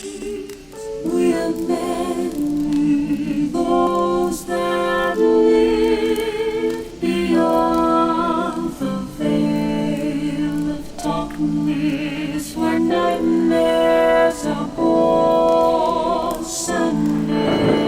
We are many, those that live beyond the veil of darkness, where nightmares are born. Sanity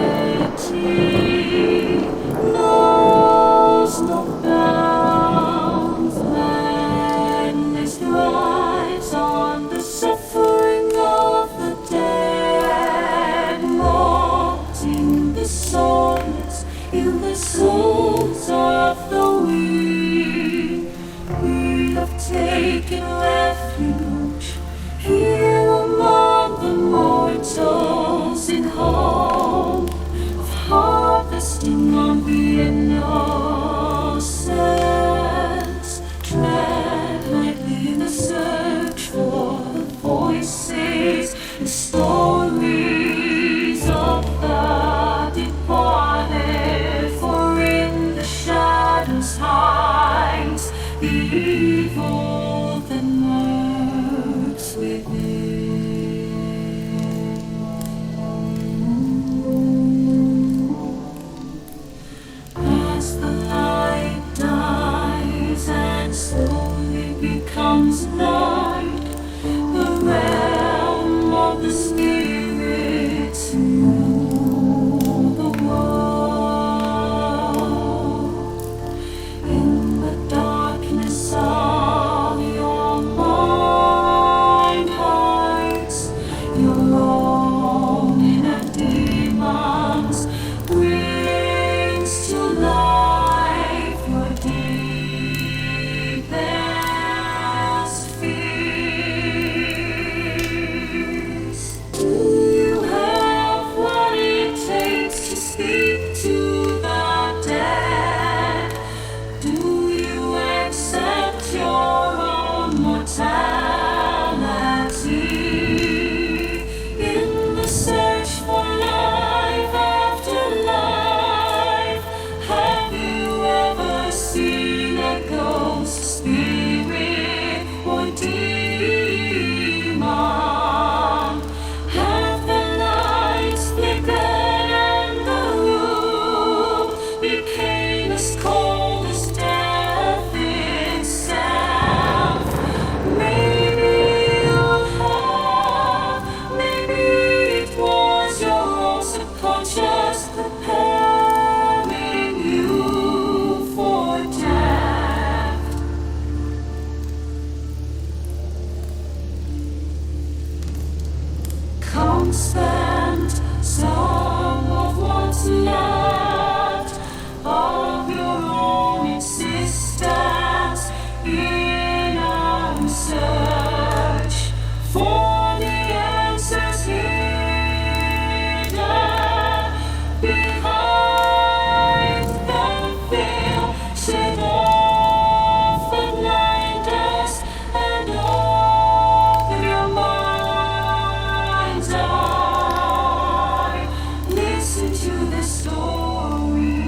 knows no bounds. Madness thrives on the suffering of the dead, rotting the souls in the souls of the weak. We have taken refuge here among the mortals, in hope of harvesting on the innocent. Tread lightly in the search for the voices and stories of the departed, for in the shadows hides the evil that lurks within. As the light dies and slowly becomes night, the realm of the spirits rule the world. In the darkness of your mind hides your own inner demons, brings to life your deepest fears. Do you have what it takes to speak to the dead? Do you accept your own mortality? In the search for life after life, have you ever seen a ghost, spirit, or demon? Have the lights flickered and the room became as cold as death itself? Maybe you have, maybe it was your own subconscious preparing you for death. Come spend some of what's left of your own existence in our search for the answers hidden behind the veil. Shed off the blinders and open your mind's eye. Listen to the story.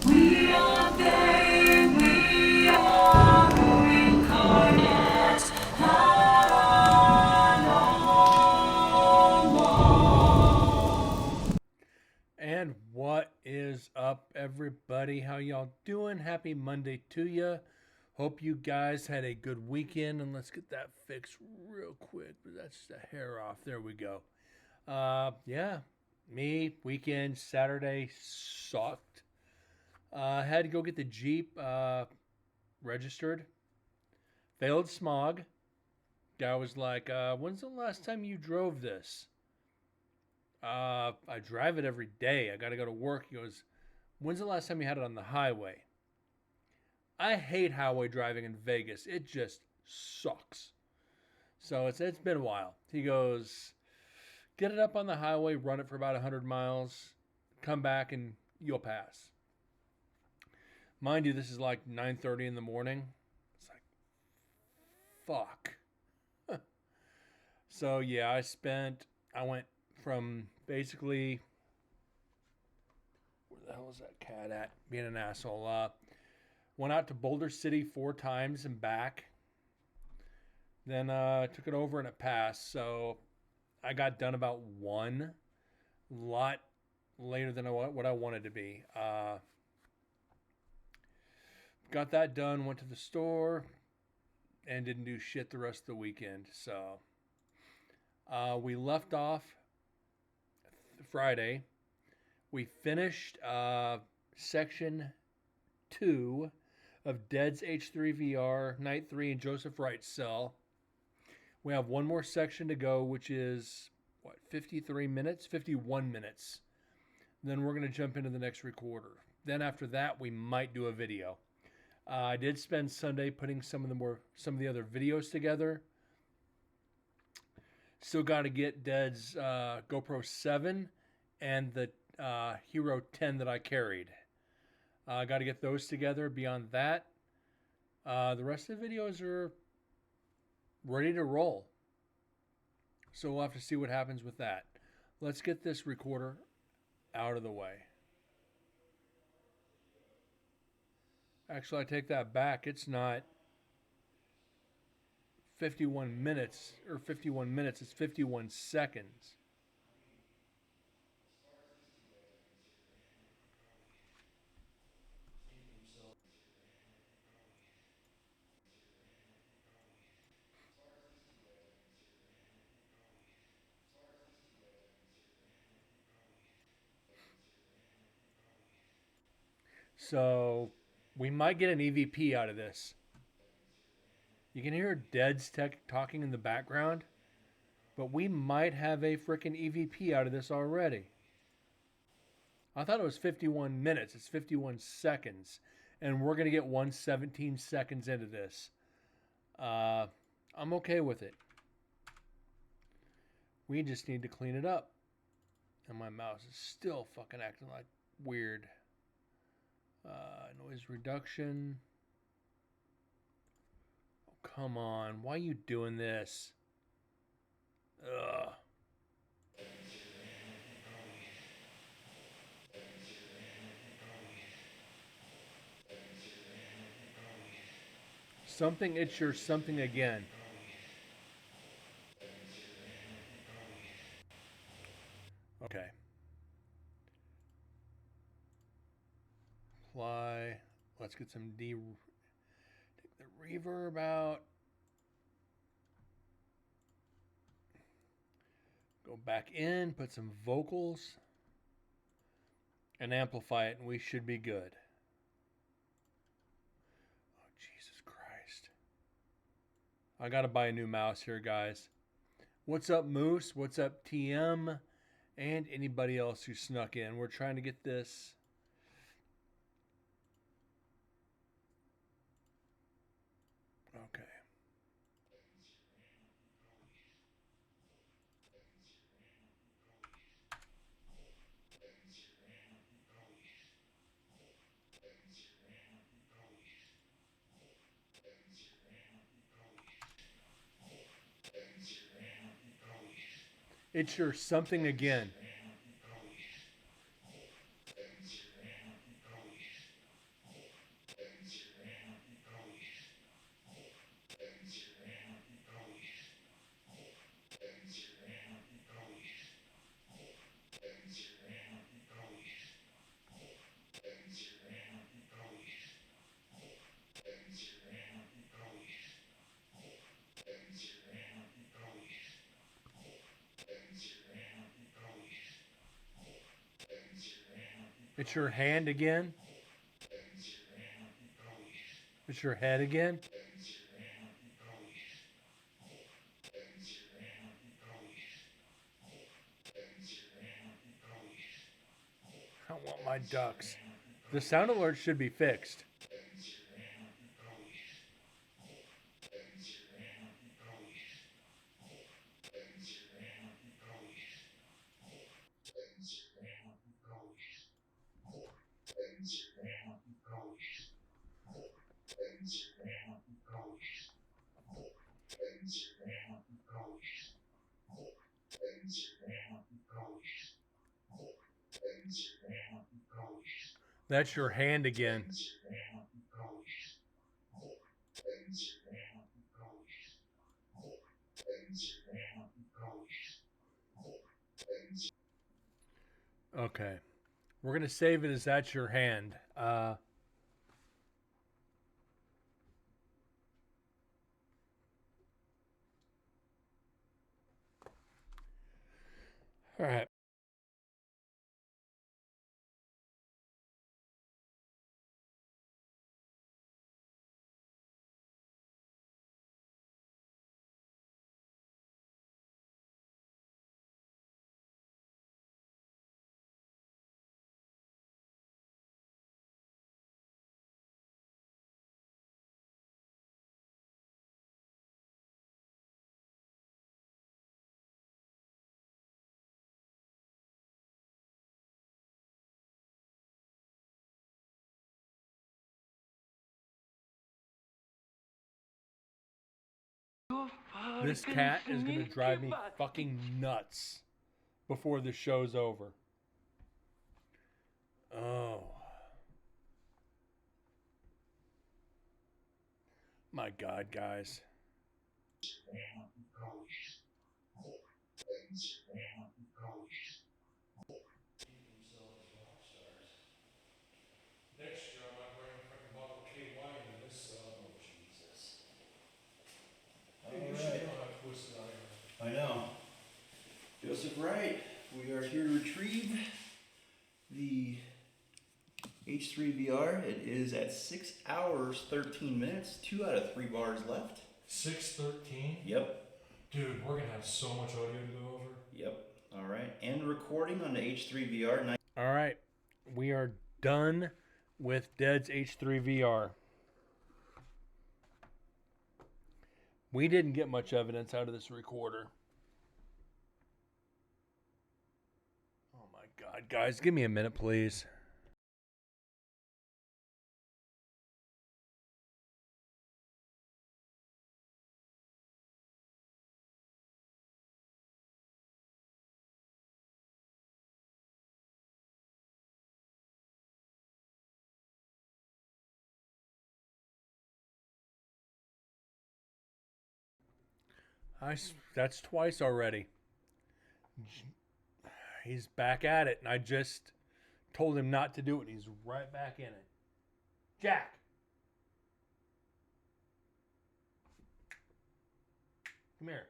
We are they, we are incarnate, paranormal. And what is up, everybody? How y'all doing? Happy Monday to you. Hope you guys had a good weekend, and let's get that fixed real quick. That's just a hair off. There we go. Yeah, me weekend Saturday sucked. Had to go get the Jeep registered. Failed smog. Guy was like, "When's the last time you drove this?" I drive it every day. I got to go to work. He goes, "When's the last time you had it on the highway?" I hate highway driving in Vegas. It just sucks. So it's been a while. He goes, "Get it up on the highway, run it for about 100 miles, come back and you'll pass." Mind you, this is like 9:30 in the morning. It's like, fuck. So yeah, I went from basically, where the hell hell's that cat at? Being an asshole. Went out to Boulder City 4 times and back. Then took it over and it passed. So I got done about 1. A lot later than what I wanted to be. Got that done. Went to the store and didn't do shit the rest of the weekend. So we left off Friday. We finished section 2 of Dead's H3VR, Night 3 in Joseph Wright's cell. We have one more section to go, which is, 53 minutes? 51 minutes. Then we're going to jump into the next recorder. Then after that, we might do a video. I did spend Sunday putting some of the other videos together. Still got to get Dead's GoPro 7 and the Hero 10 that I carried. I got to get those together. Beyond that, the rest of the videos are ready to roll. So we'll have to see what happens with that. Let's get this recorder out of the way. Actually, I take that back. It's not 51 minutes or 51 minutes. It's 51 seconds. So we might get an EVP out of this. You can hear Dead's talking in the background, but we might have a freaking EVP out of this already. I thought it was 51 minutes. It's 51 seconds. And we're going to get 117 seconds into this. I'm okay with it. We just need to clean it up. And my mouse is still fucking acting like weird. Noise reduction. Oh, come on. Why are you doing this? Ugh. Something, it's your something again. Okay. Apply. Let's get some take the reverb out. Go back in, put some vocals, and amplify it, and we should be good. Oh, Jesus Christ. I gotta buy a new mouse here, guys. What's up, Moose? What's up, TM? And anybody else who snuck in. We're trying to get this. Okay. It's your something again. It's your hand again. It's your head again. I want my ducks. The sound alert should be fixed. That's your hand again. Okay. We're going to save it as that's your hand. All right. This cat is going to drive me fucking nuts before the show's over. Oh. My God, guys. Next year I might bring a fucking bottle of KY into this. Oh, Jesus. Dude, you should know how twisted I am. I know. Joseph Wright, we are here to retrieve the H3 VR. It is at 6 hours, 13 minutes, 2 out of 3 bars left. 6:13? Yep, Dude, we're going to have so much audio to go over. yep. All right, and recording on the H3 VR. All right. We are done with Dead's H3 VR. We didn't get much evidence out of this recorder. Oh my God, guys, give me a minute, please. That's twice already. He's back at it, and I just told him not to do it, and he's right back in it. Jack! Come here.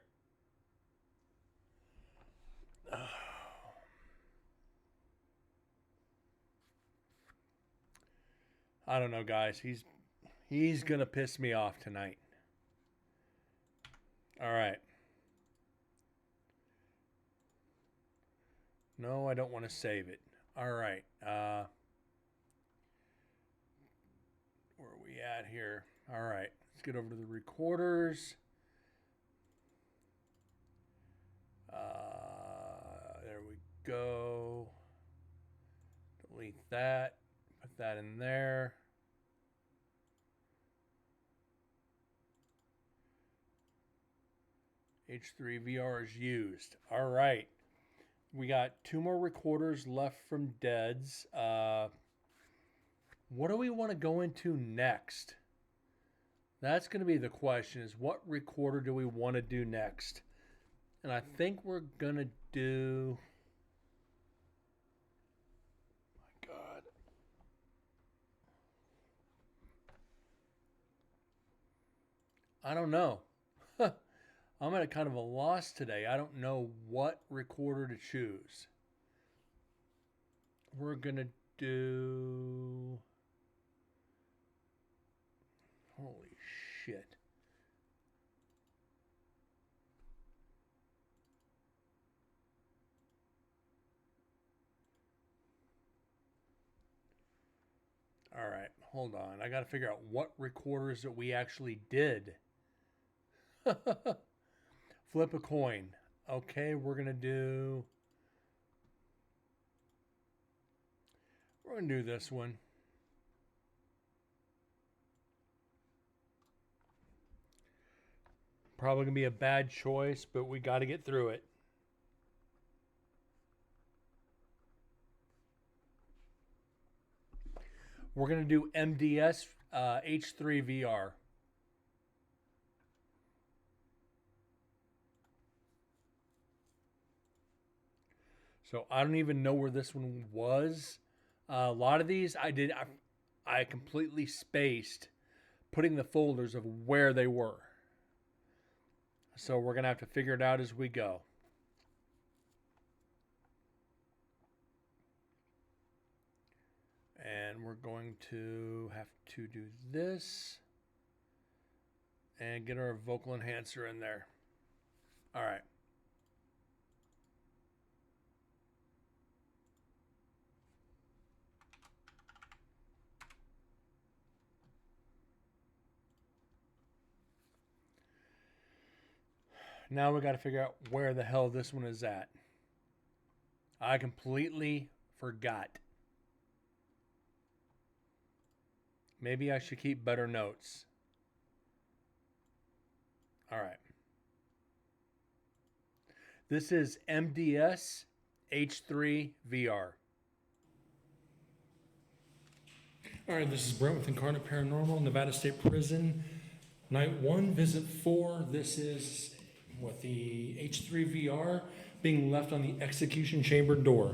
I don't know, guys. He's gonna piss me off tonight. All right. No, I don't want to save it. All right. Where are we at here? All right. Let's get over to the recorders. There we go. Delete that. Put that in there. H3 VR is used. All right. We got 2 more recorders left from Dead's. What do we want to go into next? That's going to be the question, is what recorder do we want to do next? And I think we're going to do... My God. I don't know. I'm at a kind of a loss today. I don't know what recorder to choose. We're going to do... Holy shit. All right, hold on. I got to figure out what recorders that we actually did. Flip a coin. Okay, we're going to do this one. Probably going to be a bad choice, but we got to get through it. We're going to do MDS H3 VR. So I don't even know where this one was. A lot of these I completely spaced putting the folders of where they were. So we're going to have to figure it out as we go. And we're going to have to do this and get our vocal enhancer in there. All right. Now we got to figure out where the hell this one is at. I completely forgot. Maybe I should keep better notes. All right. This is MDS H3 VR. All right, this is Brent with Incarnate Paranormal, Nevada State Prison. Night 1, visit 4. This is what the H3 VR being left on the execution chamber door.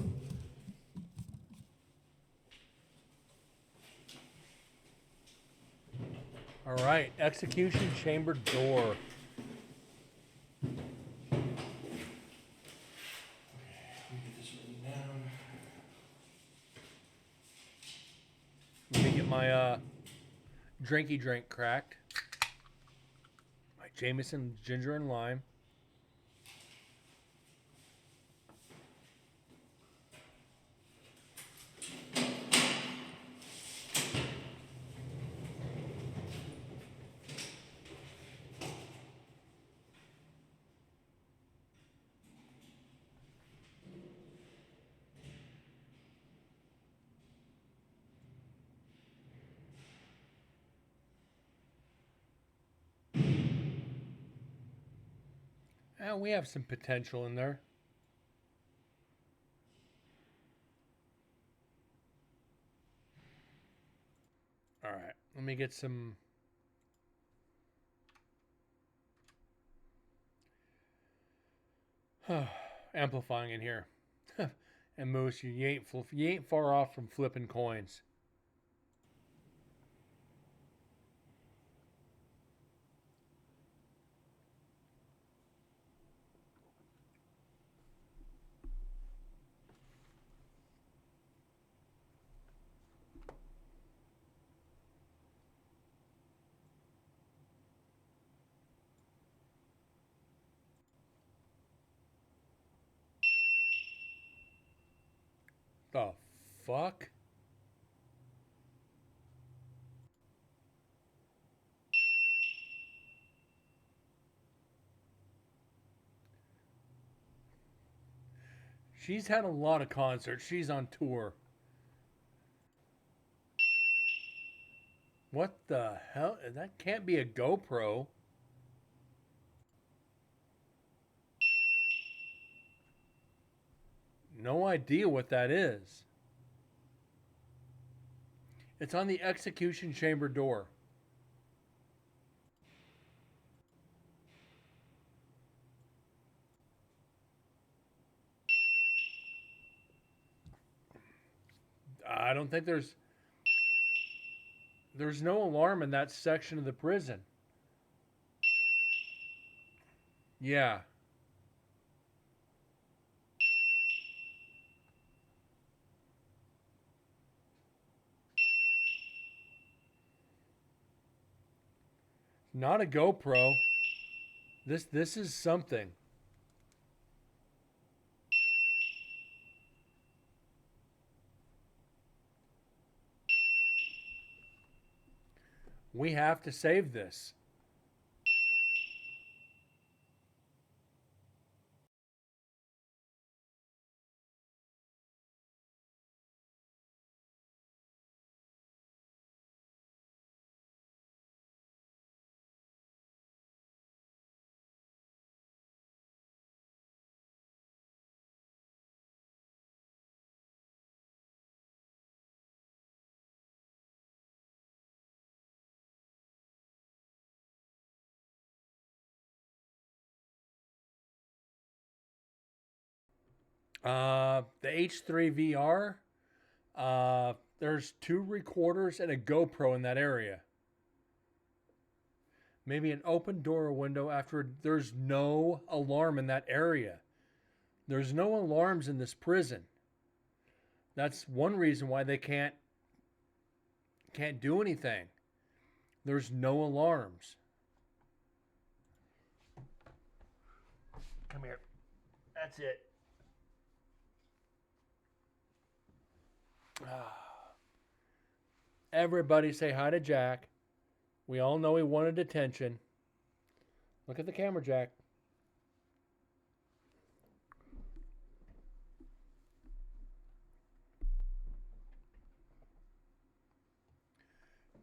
All right, execution chamber door. Okay, let me get this written down. Let me get my drinky drink cracked. My Jameson ginger and lime. We have some potential in there. All right, let me get some. Amplifying in here. And Moose, you ain't far off from flipping coins. The fuck? She's had a lot of concerts. She's on tour. What the hell? That can't be a GoPro. No idea what that is. It's on the execution chamber door. I don't think there's no alarm in that section of the prison. Yeah. Not a GoPro. This is something. We have to save this. The H3 VR. There's 2 recorders and a GoPro in that area. Maybe an open door or window after. There's no alarm in that area. There's no alarms in this prison. That's one reason why they can't do anything. There's no alarms. Come here. That's it. Everybody say hi to Jack. We all know he wanted attention. Look at the camera, Jack.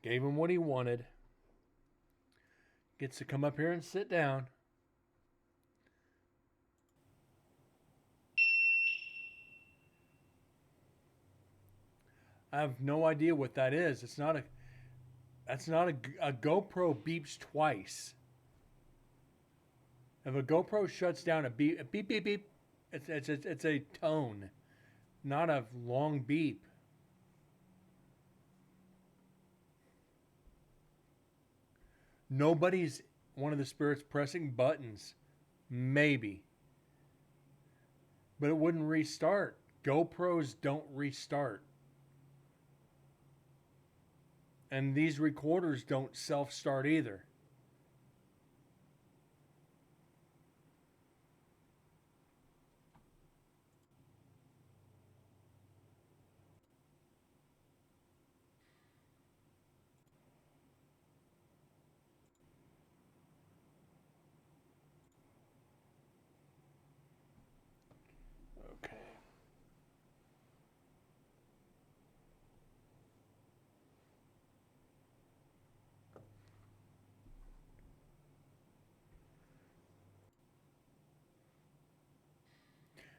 Gave him what he wanted. Gets to come up here and sit down. I have no idea what that is. It's not a. That's not a GoPro beeps twice. If a GoPro shuts down, a beep beep beep. It's a tone, not a long beep. Nobody's one of the spirits pressing buttons. Maybe. But it wouldn't restart. GoPros don't restart. And these recorders don't self-start either. Okay.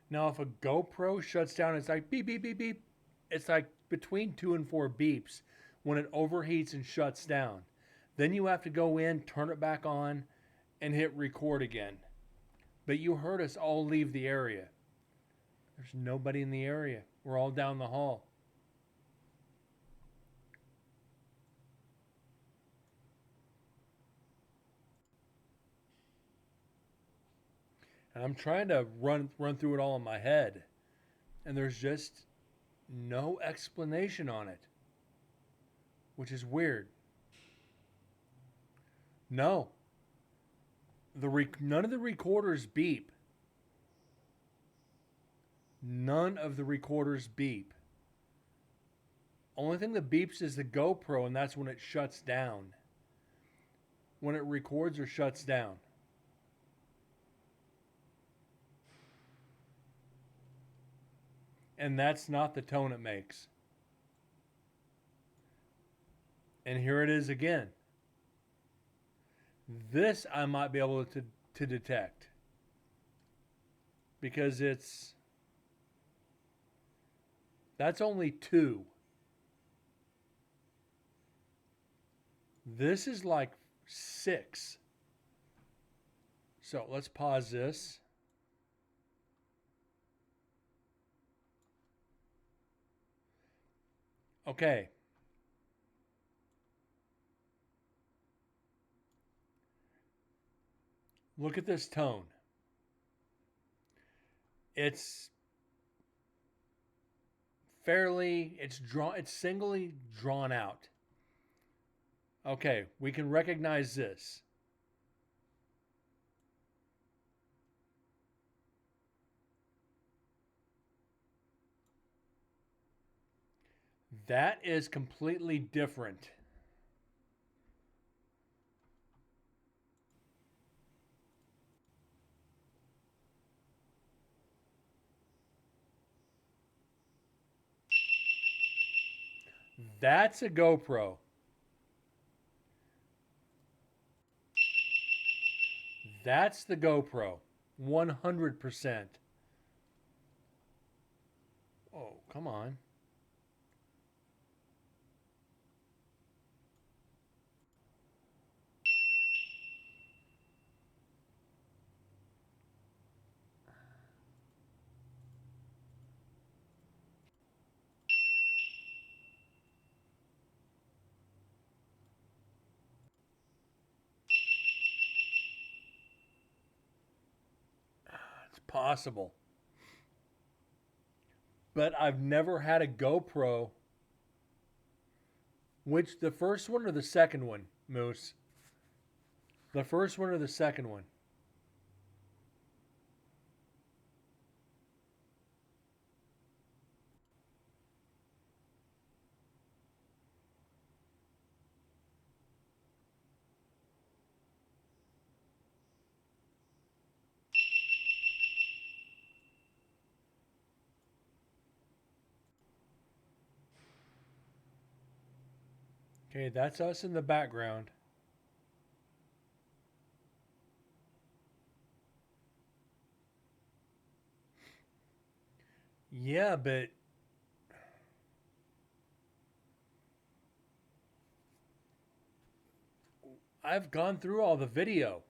Now, if a GoPro shuts down, it's like beep, beep, beep, beep. It's like between 2 and 4 beeps when it overheats and shuts down. Then you have to go in, turn it back on, and hit record again. But you heard us all leave the area. There's nobody in the area. We're all down the hall. And I'm trying to run through it all in my head. And there's just no explanation on it. Which is weird. No. None of the recorders beep. None of the recorders beep. Only thing that beeps is the GoPro, and that's when it shuts down. When it records or shuts down. And that's not the tone it makes. And here it is again. This I might be able to detect. Because that's only 2. This is like 6. So let's pause this. Okay. Look at this tone. It's singly drawn out. Okay, we can recognize this. That is completely different. That's a GoPro. That's the GoPro. 100%. Oh, come on. possible. But I've never had a GoPro. Which, the first one or the second one, Moose? The first one or the second one? Okay, that's us in the background. Yeah, but I've gone through all the video.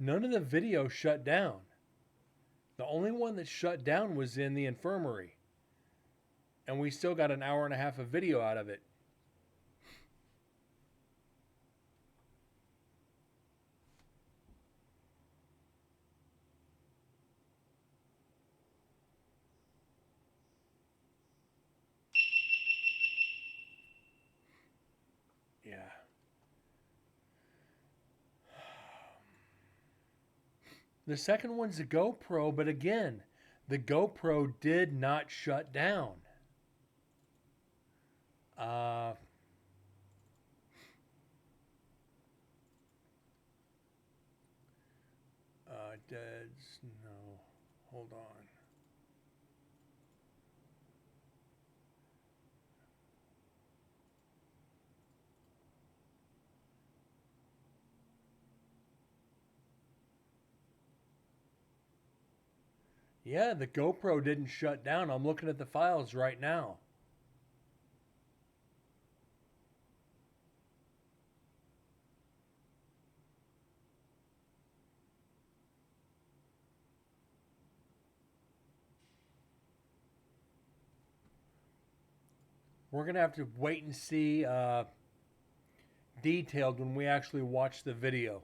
None of the video shut down. The only one that shut down was in the infirmary. And we still got an hour and a half of video out of it. Yeah. The second one's a GoPro, but again, the GoPro did not shut down. Uh, Dead's, no, hold on. Yeah, the GoPro didn't shut down. I'm looking at the files right now. We're going to have to wait and see detailed when we actually watch the video.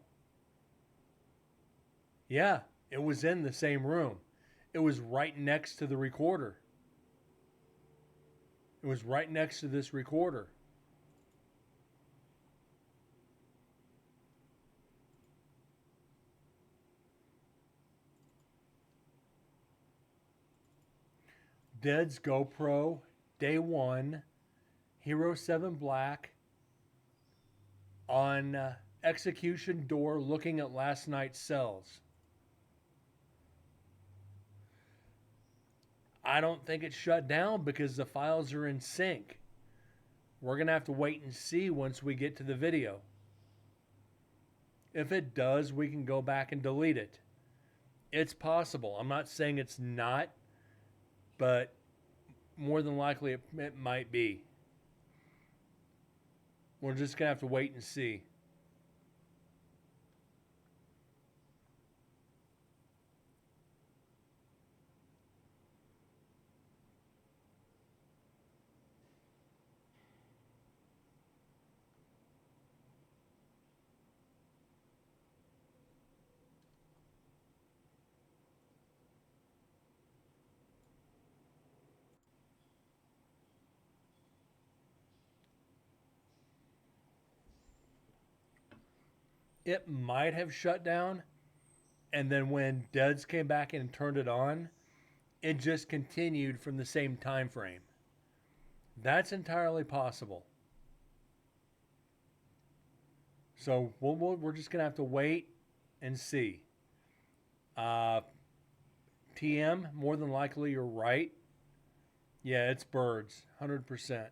Yeah, it was in the same room. It was right next to the recorder. It was right next to this recorder. Dead's GoPro, day one, Hero 7 Black, on execution door looking at last night's cells. I don't think it's shut down because the files are in sync. We're going to have to wait and see once we get to the video. If it does, we can go back and delete it. It's possible. I'm not saying it's not, but more than likely it might be. We're just going to have to wait and see. It might have shut down, and then when Duds came back and turned it on, it just continued from the same time frame. That's entirely possible. So we're just gonna have to wait and see. TM, more than likely you're right. Yeah, it's birds, 100%.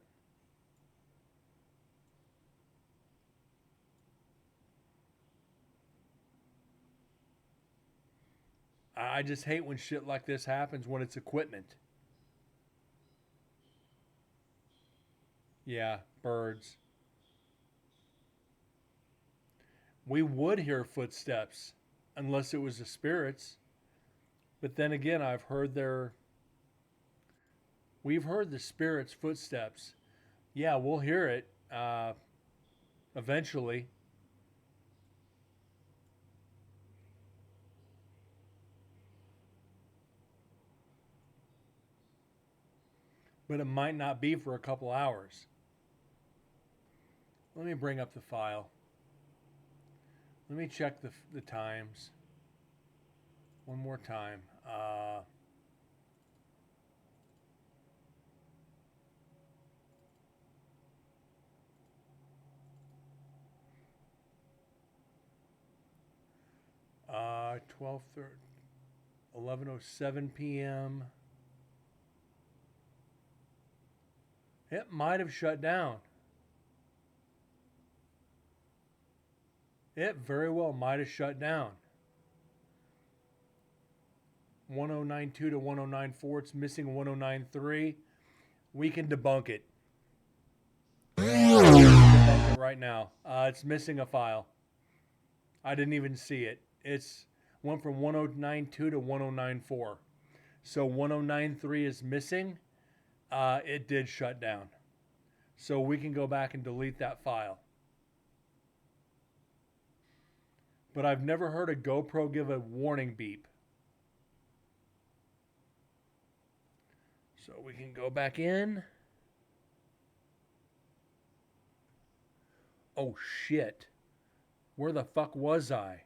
I just hate when shit like this happens when it's equipment. Yeah, birds. We would hear footsteps unless it was the spirits. But then again, we've heard the spirits' footsteps. Yeah, we'll hear it. eventually. But it might not be for a couple hours. Let me bring up the file. Let me check the times one more time. 11:07 p.m. It might have shut down. It very well might have shut down. 1092 to 1094. It's missing 1093. We can debunk it. Debunk it right now. It's missing a file. I didn't even see it. It's went from 1092 to 1094. So 1093 is missing. It did shut down. So we can go back and delete that file. But I've never heard a GoPro give a warning beep. So we can go back in. Oh shit. Where the fuck was I?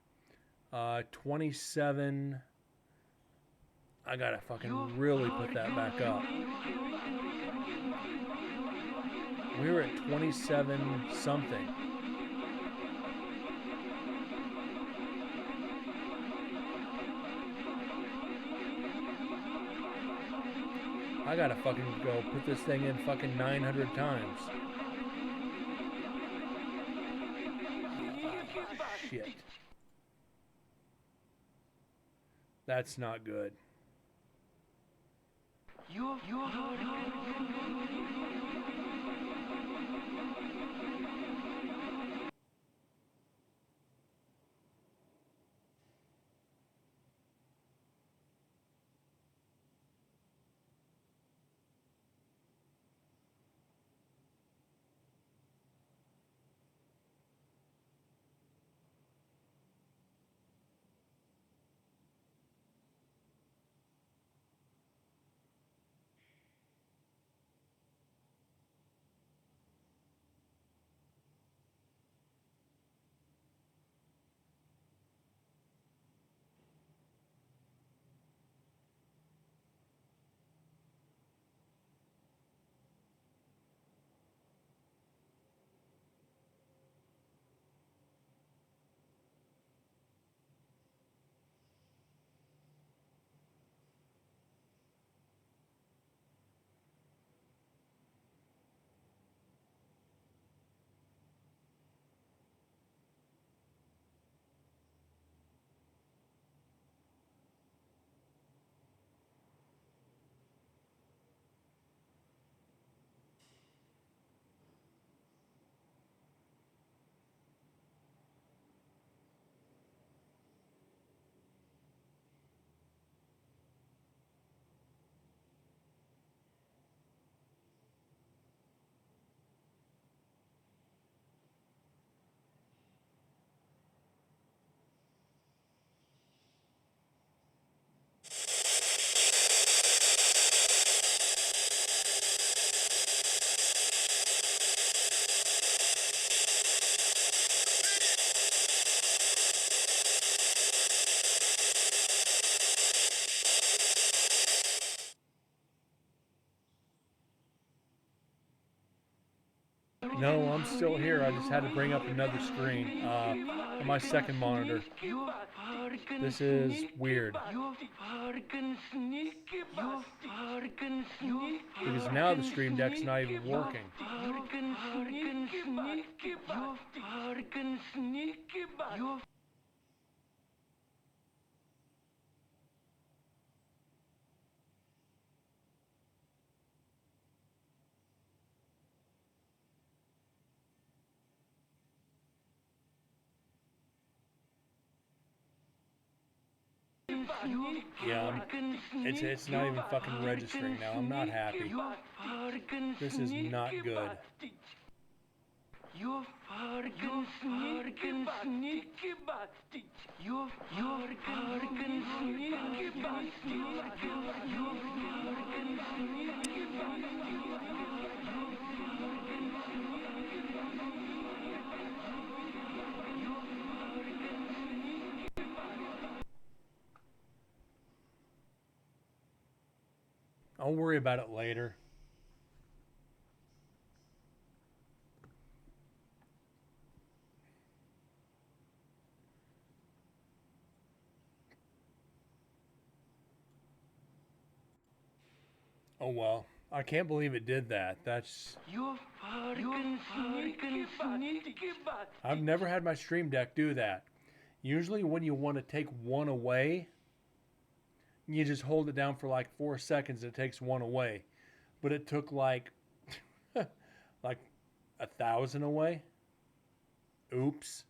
27. I gotta fucking really put that back up. We were at 27 something. I gotta fucking go put this thing in fucking 900 times. Shit. That's not good. No, I'm still here. I just had to bring up another screen on my second monitor. This is weird. Because now the Stream Deck's not even working. Yeah, it's not even fucking registering now. I'm not happy. This is not good. You farken sneaky bastard. You farken sneaky bastard. You farken sneaky I'll worry about it later. Oh well. I can't believe it did that. That's. You farken sneaky bastard. I've never had my Stream Deck do that. Usually, when you want to take one away, you just hold it down for like 4 seconds. It takes one away, but it took like, like 1,000 away. Oops.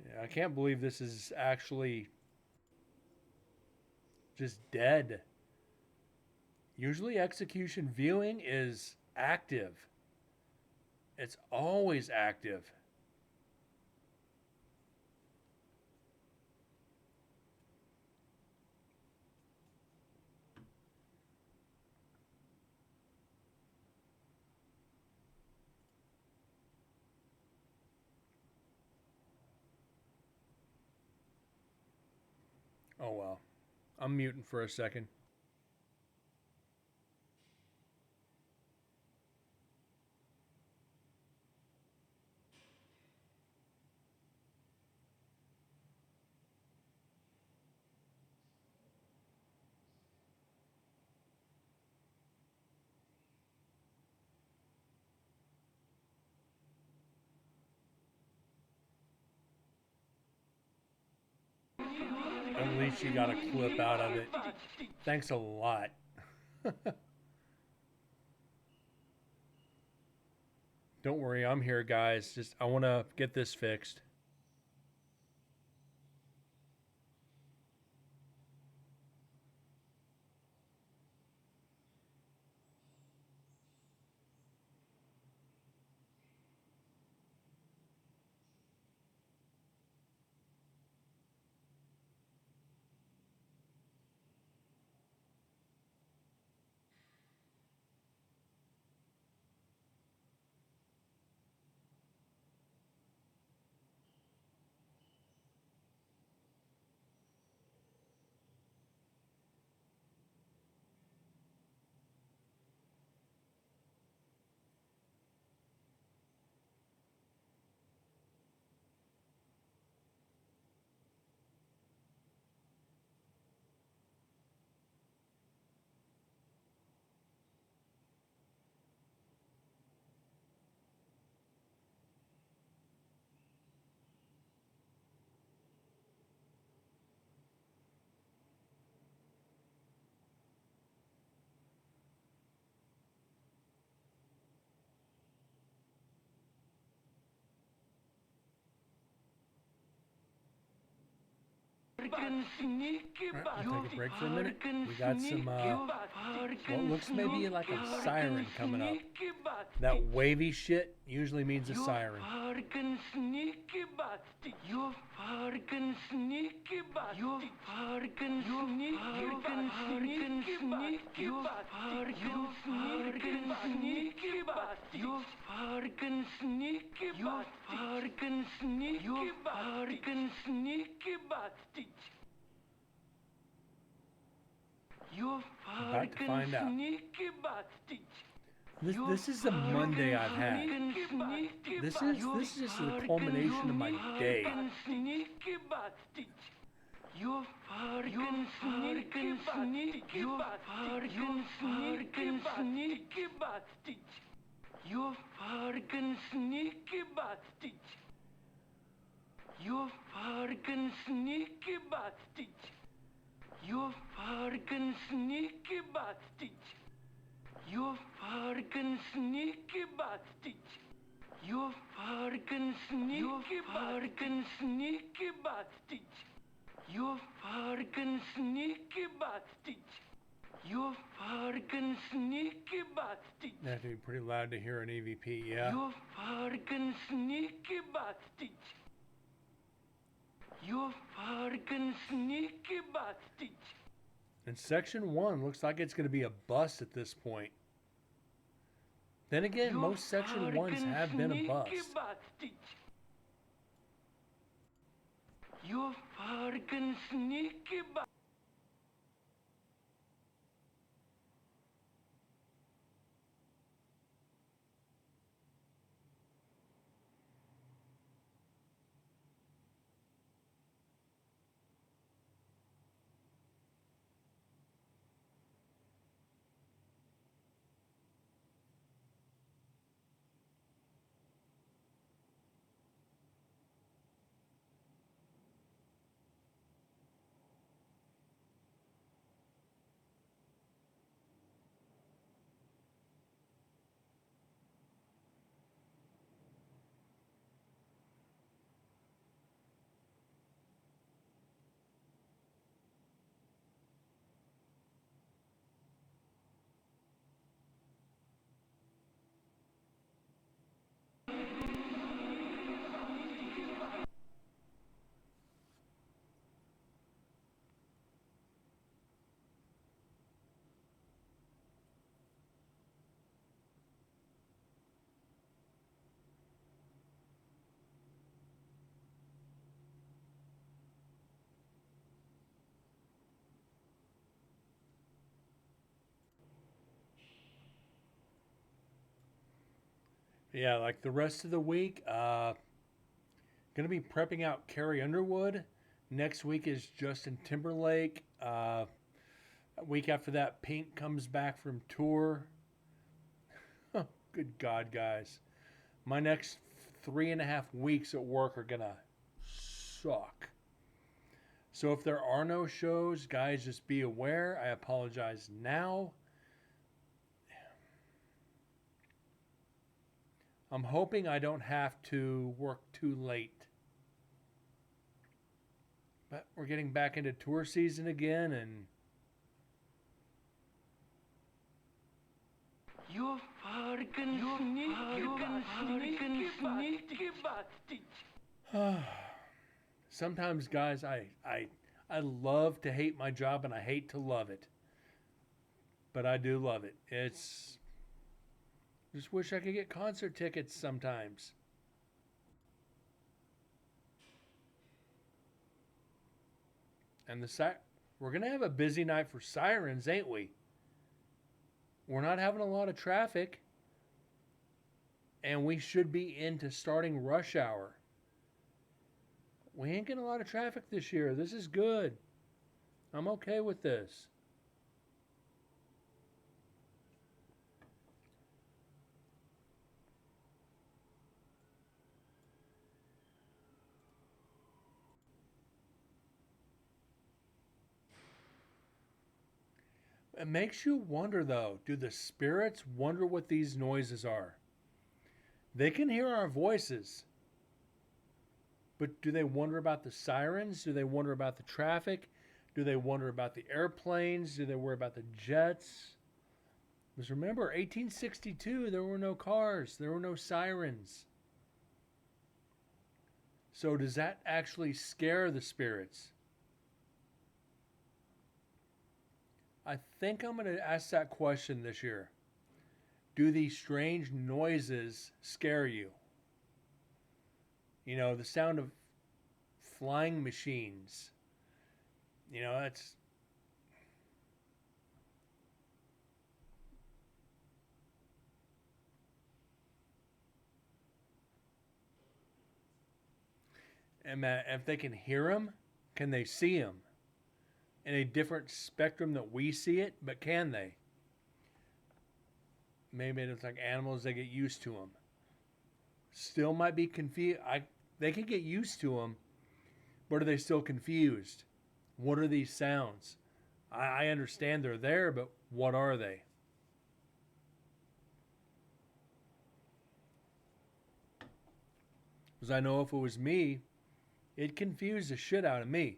Yeah, I can't believe this is actually just dead. Usually, execution viewing is active. It's always active. Oh well. I'm muting for a second. At least you got a clip out of it. Thanks a lot. Don't worry, I'm here, guys. Just I want to get this fixed. Alright, I'll take a break for a minute. We got some, what looks maybe like a siren coming up. That wavy shit usually means a siren. You farken sneaky bastard. You farken sneaky bastard. You farken sneaky bastard. You farken sneaky bastard. You farken sneaky bastard. You farken sneaky bastard. You About to find out. sneaky bastard. This is the Monday I've had. This is just the culmination of my day. Sneaky bastard. You farken sneaky bastard. You farken sneaky bastard. You farken sneaky bastard. You farken sneaky bastard. You farken sneaky bastard. You farken sneaky bastard. You farken sneaky bastard. You fucking sneaky bastard. You fucking sneaky bastard. That would be pretty loud to hear an EVP, yeah. You fucking sneaky bastard. You fucking sneaky bastard. And Section 1 looks like it's going to be a bust at this point. Then again, You most Section 1s fucking have been a sneaky bust. bastard. You fucking sneaky bastard. Yeah, like the rest of the week, gonna be prepping out Carrie Underwood. Next week is Justin Timberlake. A week after that, Pink comes back from tour. Oh, good God, guys. My next 3.5 weeks at work are gonna suck. So if there are no shows, guys, just be aware. I apologize now. I'm hoping I don't have to work too late. But we're getting back into tour season again, and You fucking sneaky bastard. sometimes, guys, I love to hate my job and I hate to love it. But I do love it. Just wish I could get concert tickets sometimes. And we're going to have a busy night for Sirens, ain't we? We're not having a lot of traffic. And we should be into starting rush hour. We ain't getting a lot of traffic this year. This is good. I'm okay with this. It makes you wonder, though, do the spirits wonder what these noises are? They can hear our voices, but do they wonder about the sirens? Do they wonder about the traffic? Do they wonder about the airplanes? Do they worry about the jets? Because remember, 1862, there were no cars, there were no sirens. So does that actually scare the spirits? I think I'm going to ask that question this year. Do these strange noises scare you? You know, the sound of flying machines. You know, that's... And if they can hear them, can they see them? In a different spectrum that we see it, but can they? Maybe it's like animals, they get used to them. Still might be confused. They can get used to them, but are they still confused? What are these sounds? I understand they're there, but what are they? Because I know if it was me, it'd confuse the shit out of me.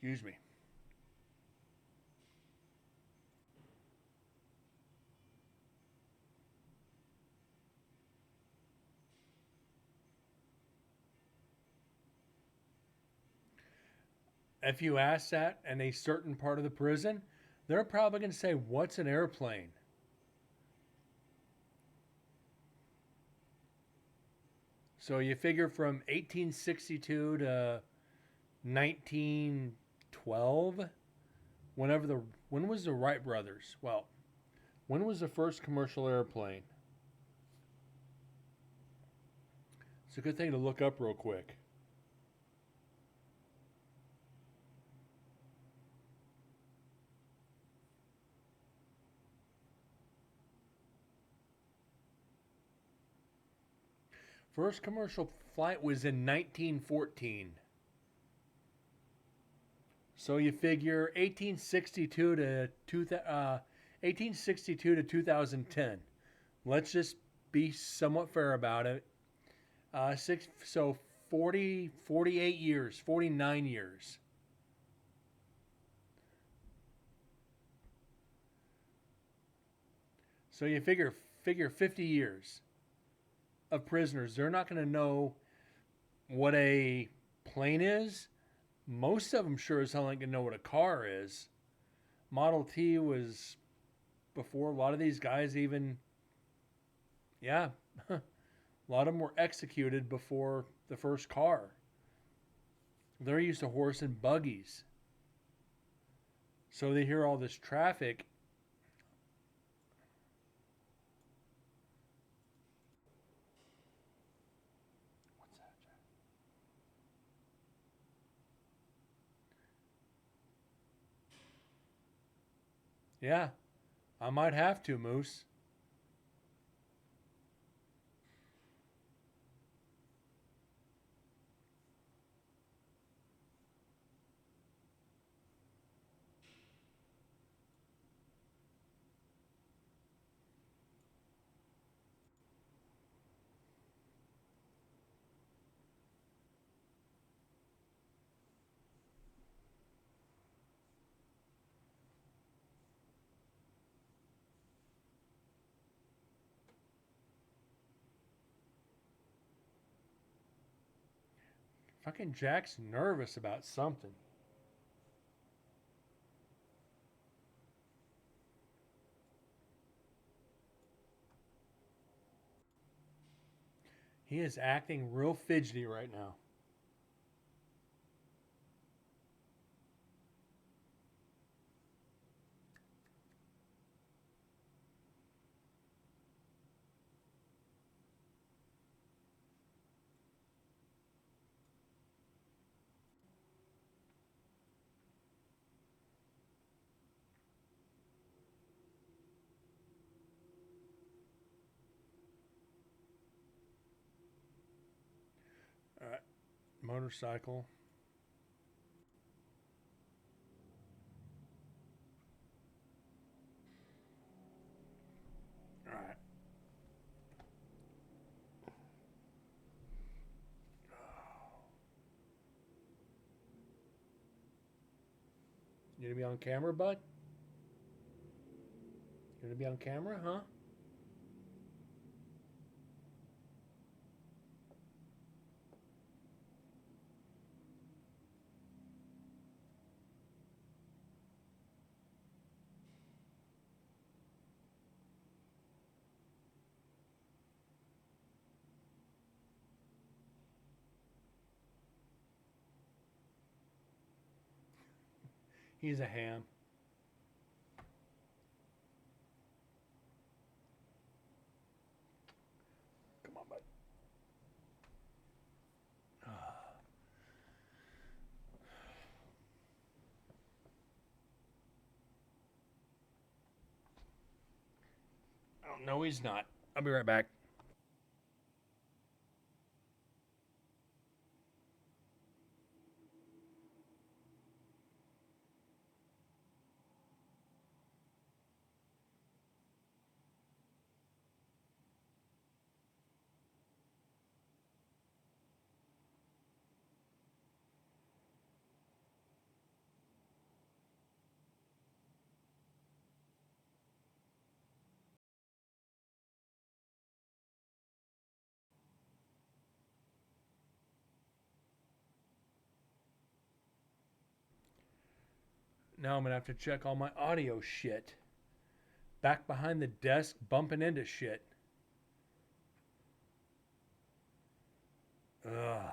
Excuse me. If you ask that in a certain part of the prison, they're probably going to say, "What's an airplane?" So you figure from 1862 to 1912, when was the Wright brothers? Well, when was the first commercial airplane? It's a good thing to look up real quick. First commercial flight was in 1914. So you figure 1862 to 2010. Let's just be somewhat fair about it. So 40, 48 years, 49 years. So you figure 50 years of prisoners. They're not going to know what a plane is. Most of them sure as hell ain't going to know what a car is. Model T was before a lot of these guys even, yeah, a lot of them were executed before the first car. They're used to horse and buggies. So they hear all this traffic. What's that, Jack? Yeah, I might have to, Moose. Fucking Jack's nervous about something. He is acting real fidgety right now. All right, motorcycle. All right. You gonna be on camera, bud? You gonna be on camera, huh? He's a ham. Come on, bud. Oh, no, he's not. I'll be right back. Now I'm gonna have to check all my audio shit. Back behind the desk, bumping into shit. Ugh.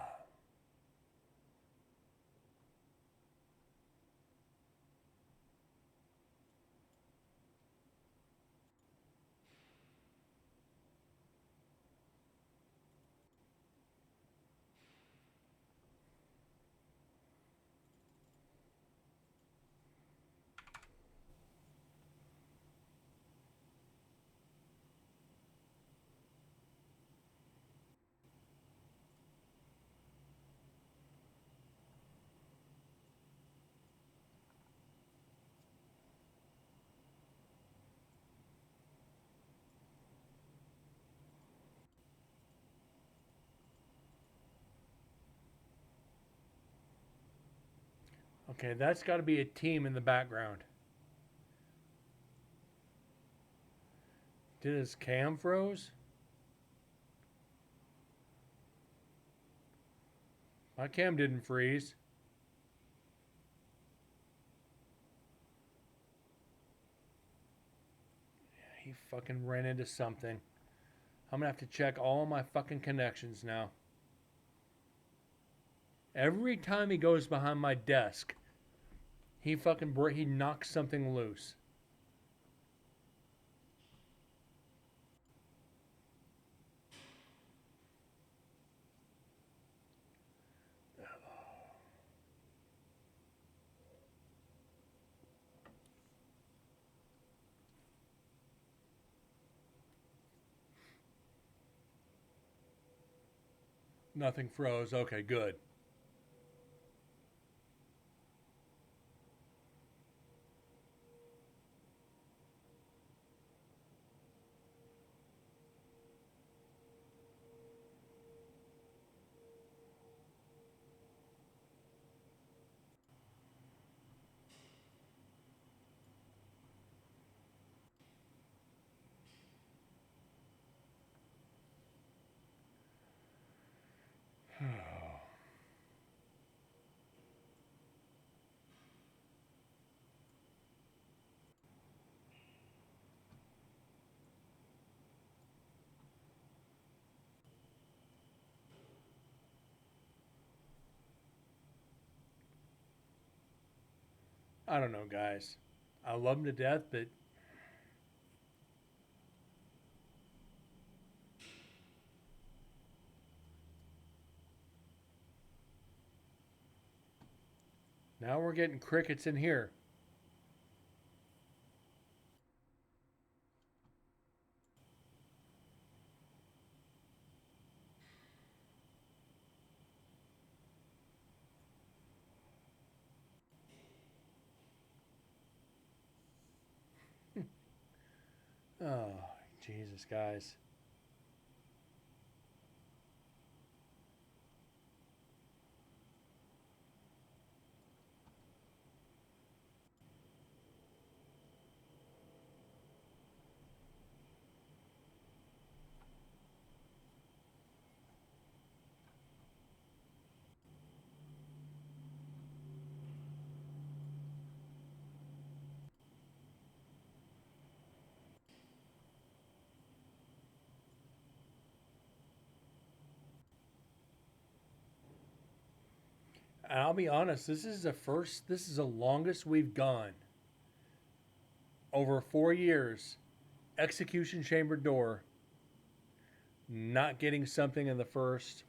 Okay, that's got to be a team in the background. Did his cam froze? My cam didn't freeze. He fucking ran into something. I'm gonna have to check all my fucking connections now. Every time he goes behind my desk, he knocks something loose. Nothing froze. Okay, good. I don't know, guys. I love him to death, but now we're getting crickets in here. Oh, Jesus, guys. And I'll be honest, this is the longest we've gone. Over 4 years, execution chamber door, not getting something in the first,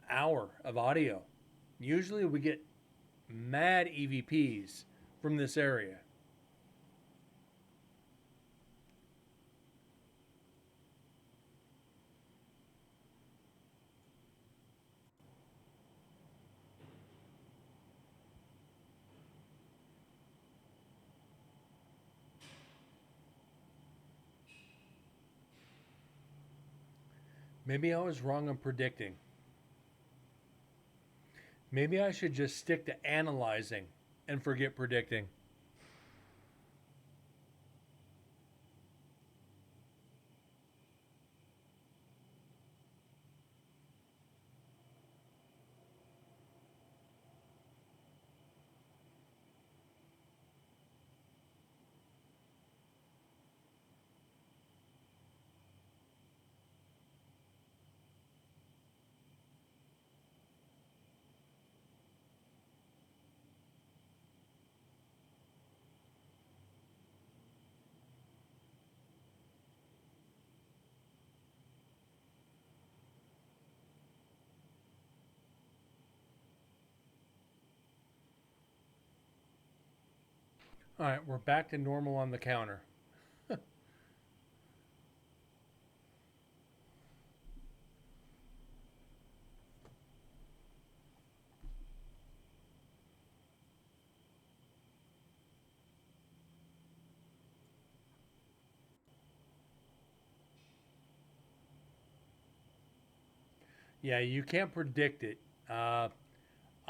hour of audio. Usually we get mad EVPs from this area. Maybe I was wrong on predicting. Maybe I should just stick to analyzing and forget predicting. All right, we're back to normal on the counter. Yeah, you can't predict it. Uh,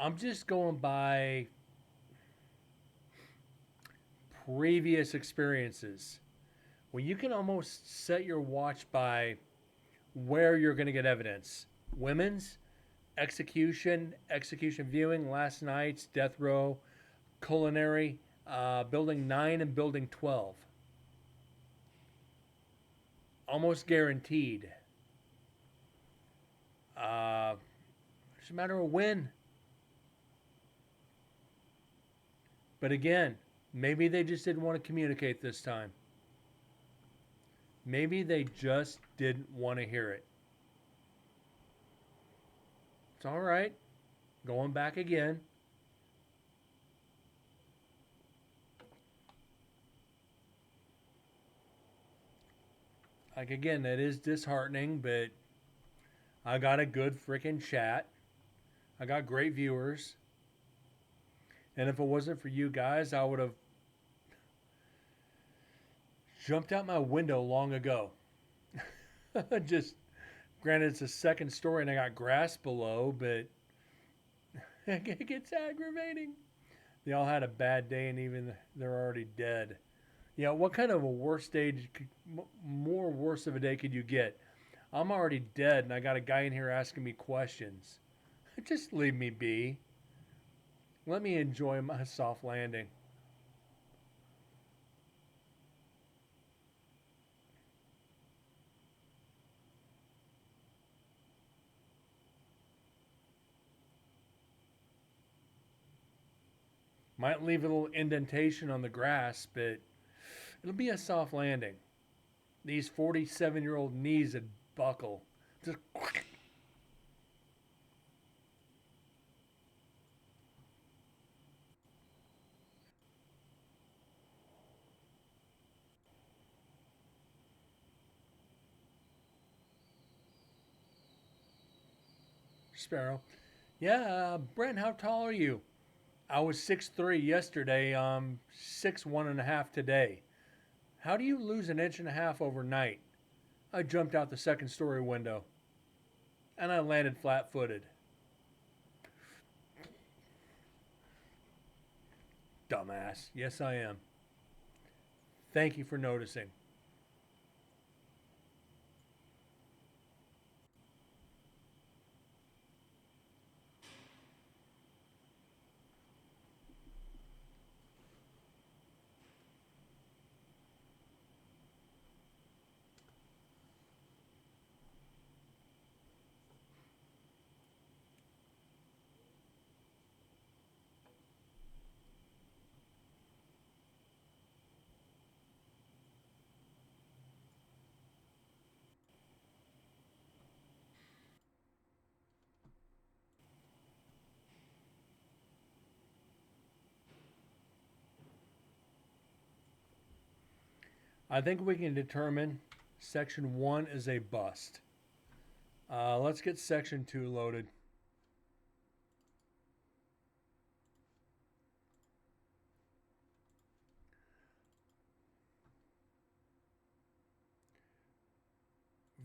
I'm just going by previous experiences. Well, you can almost set your watch by where you're going to get evidence. Women's, execution viewing, last night's, death row, culinary, building 9 and building 12. Almost guaranteed. It's a matter of when. But again, maybe they just didn't want to communicate this time. Maybe they just didn't want to hear it. It's all right. Going back again. Like, again, that is disheartening, but I got a good freaking chat. I got great viewers. And if it wasn't for you guys, I would have jumped out my window long ago. Just, granted, it's a second story and I got grass below, but it gets aggravating. They all had a bad day and even they're already dead. Yeah, what kind of a worse day, more worse of a day could you get? I'm already dead and I got a guy in here asking me questions. Just leave me be. Let me enjoy my soft landing. Might leave a little indentation on the grass, but it'll be a soft landing. These 47-year-old knees would buckle. Just Sparrow. Yeah, Brent, how tall are you? I was 6'3" yesterday. 6'1.5" today. How do you lose an inch and a half overnight? I jumped out the second story window. And I landed flat footed. Dumbass. Yes, I am. Thank you for noticing. I think we can determine section 1 is a bust. Let's get section 2 loaded.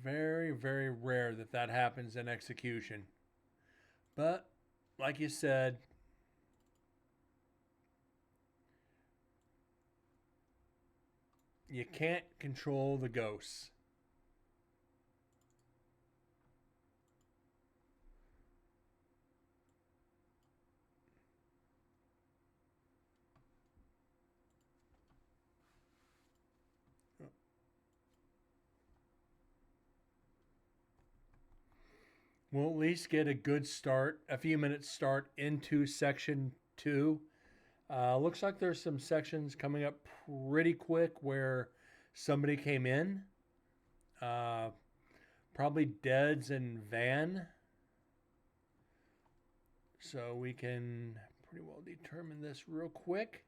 Very, very rare that that happens in execution. But, like you said, you can't control the ghosts. We'll at least get a good start, a few minutes start into section 2. Looks like there's some sections coming up pretty quick where somebody came in. Probably Deads and Van. So we can pretty well determine this real quick.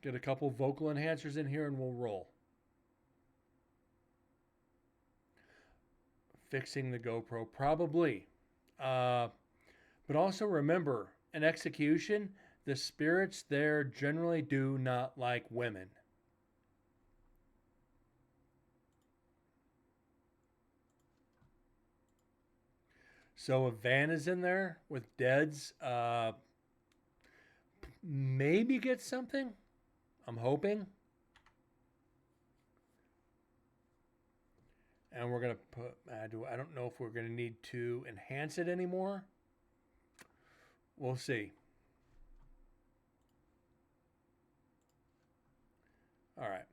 Get a couple vocal enhancers in here and we'll roll. Fixing the GoPro, probably. But also remember, in execution, the spirits there generally do not like women. So if Van is in there with Deads, maybe get something. I'm hoping. And we're going to put, I don't know if we're going to need to enhance it anymore. We'll see. All right.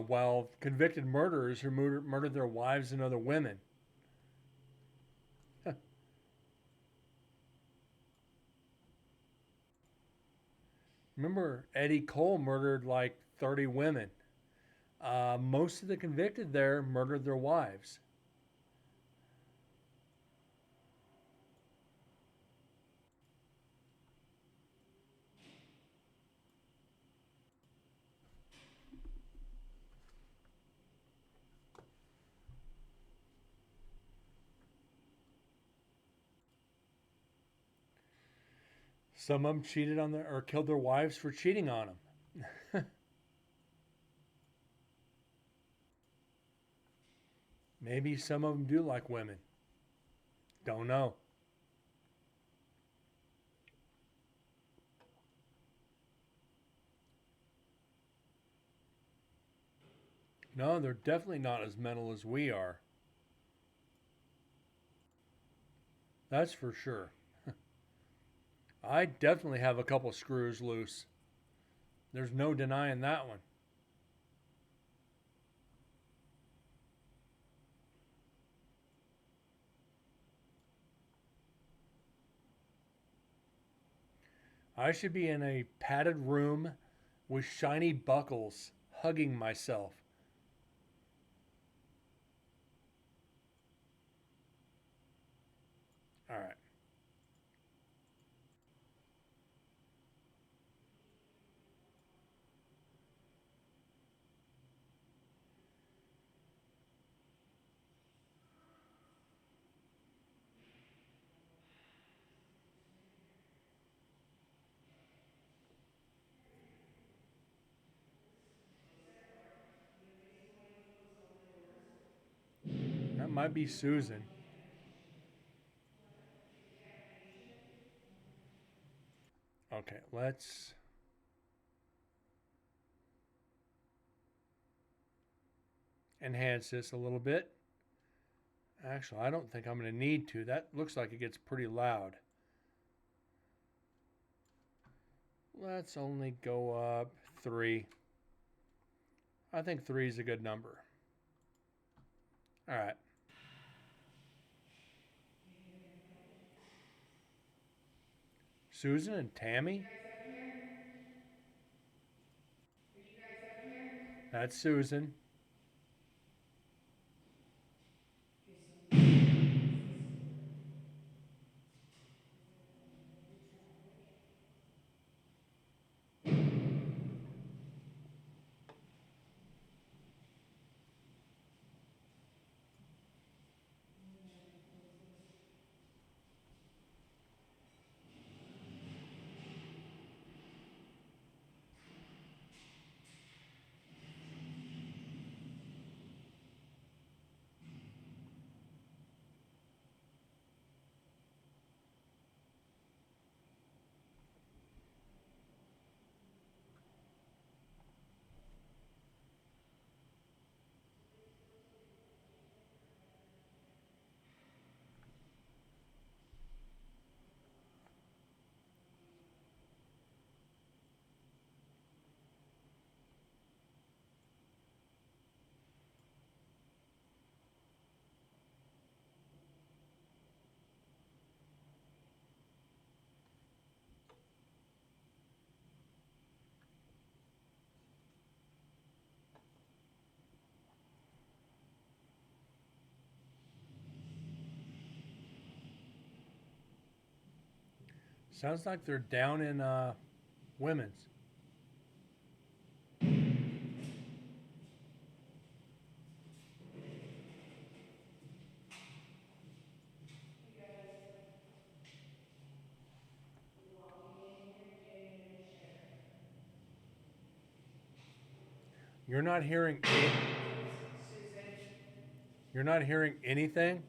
While convicted murderers who murdered their wives and other women. Remember, Eddie Cole murdered like 30 women. Most of the convicted there murdered their wives. Some of them cheated on or killed their wives for cheating on them. Maybe some of them do like women. Don't know. No, they're definitely not as mental as we are. That's for sure. I definitely have a couple screws loose. There's no denying that one. I should be in a padded room with shiny buckles, hugging myself. All right. That might be Susan. Okay, let's... enhance this a little bit. Actually, I don't think I'm going to need to. That looks like it gets pretty loud. Let's only go up 3. I think 3 is a good number. All right. Susan and Tammy? That's Susan. Sounds like they're down in women's. You're not hearing. You're not hearing anything.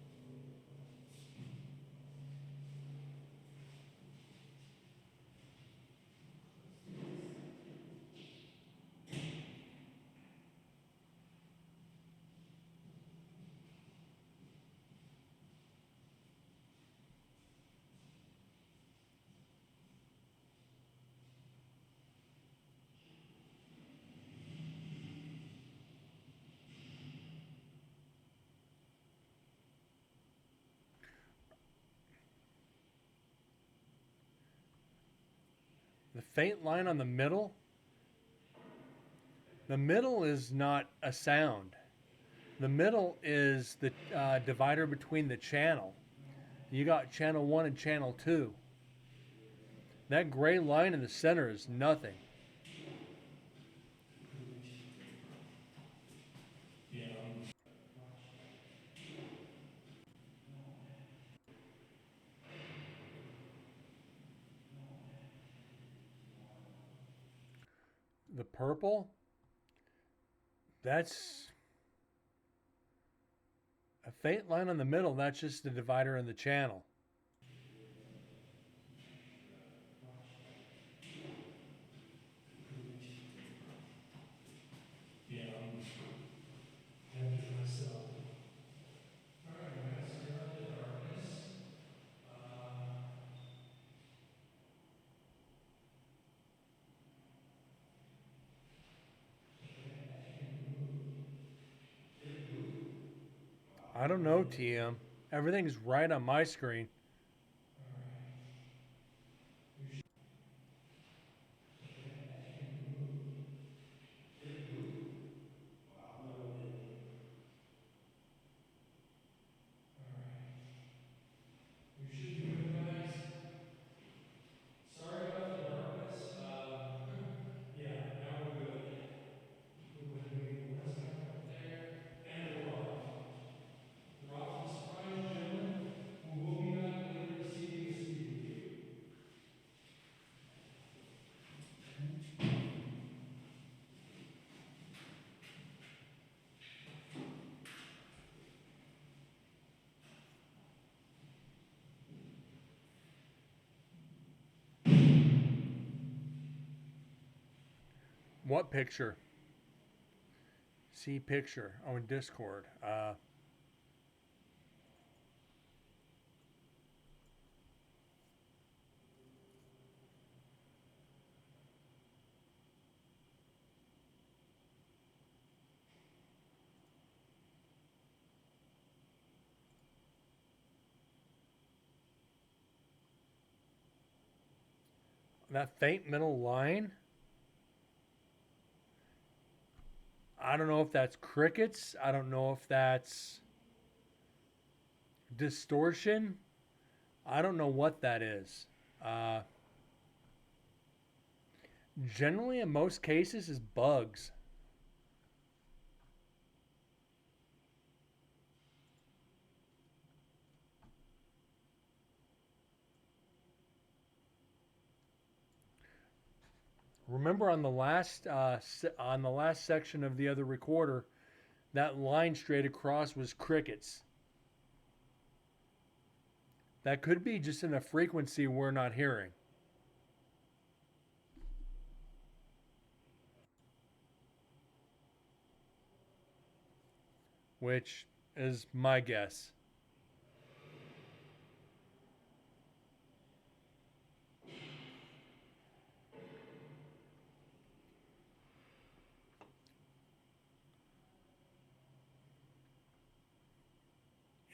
The faint line on the middle. The middle is not a sound. The middle is the divider between the channel. You got channel 1 and channel 2. That gray line in the center is nothing. The purple, that's a faint line on the middle. That's just the divider in the channel. I don't know, TM. Everything's right on my screen. What picture? See picture. Oh, in Discord. That faint middle line. I don't know if that's crickets. I don't know if that's distortion. I don't know what that is. Generally, in most cases, is bugs. Remember on the last section of the other recorder, that line straight across was crickets. That could be just in a frequency we're not hearing. Which is my guess.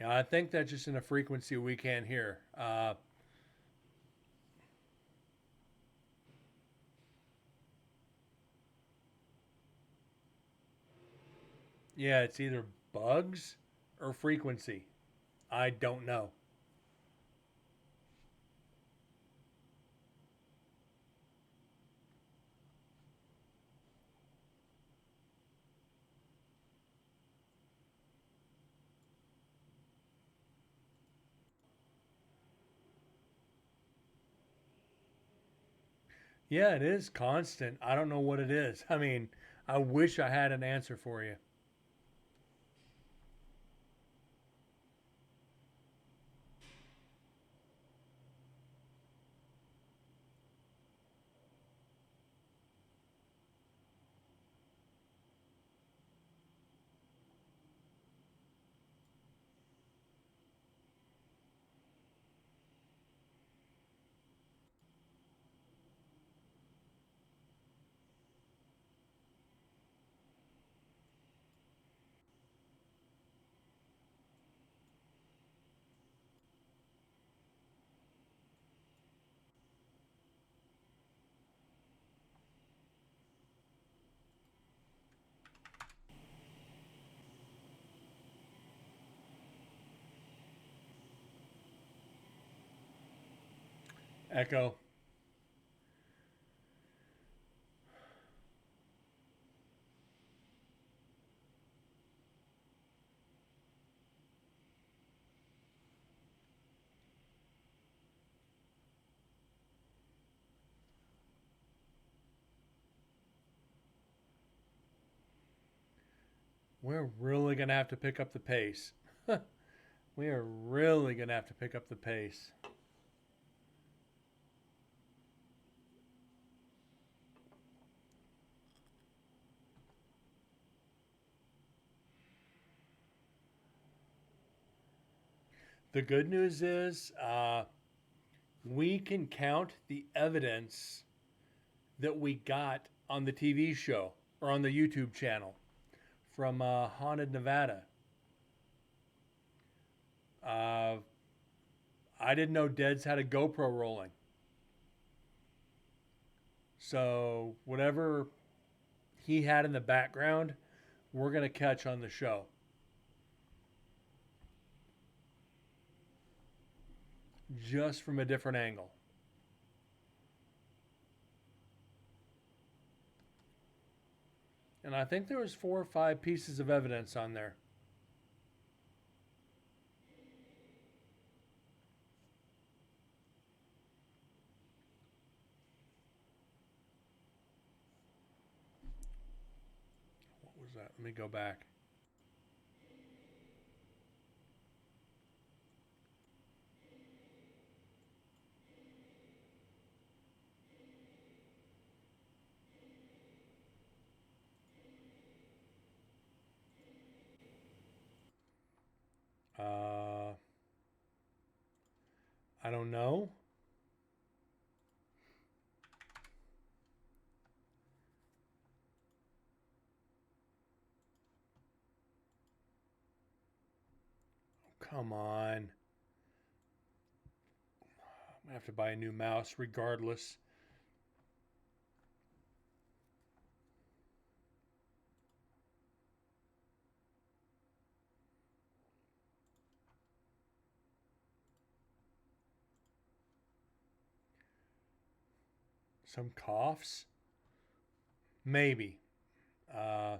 Yeah, I think that's just in a frequency we can't hear. Yeah, it's either bugs or frequency. I don't know. Yeah, it is constant. I don't know what it is. I mean, I wish I had an answer for you. Echo. We're really going to have to pick up the pace. We are really going to have to pick up the pace. The good news is we can count the evidence that we got on the TV show or on the YouTube channel from Haunted Nevada. Uh, I didn't know Deads had a GoPro rolling. So whatever he had in the background, we're going to catch on the show. Just from a different angle. And I think there was 4 or 5 pieces of evidence on there. What was that? Let me go back. I don't know. Come on. I'm gonna have to buy a new mouse regardless. Some coughs? Maybe. Uh,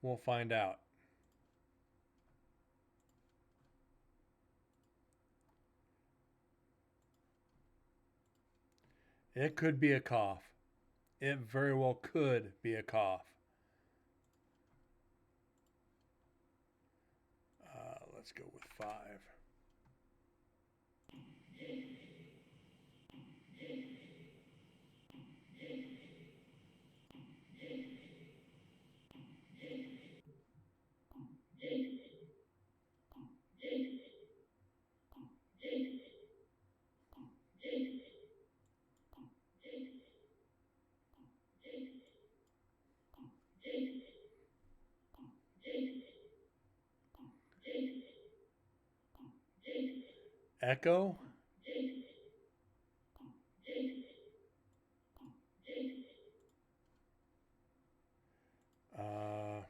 we'll find out. It could be a cough. It very well could be a cough. Let's go with 5. Echo? Uh,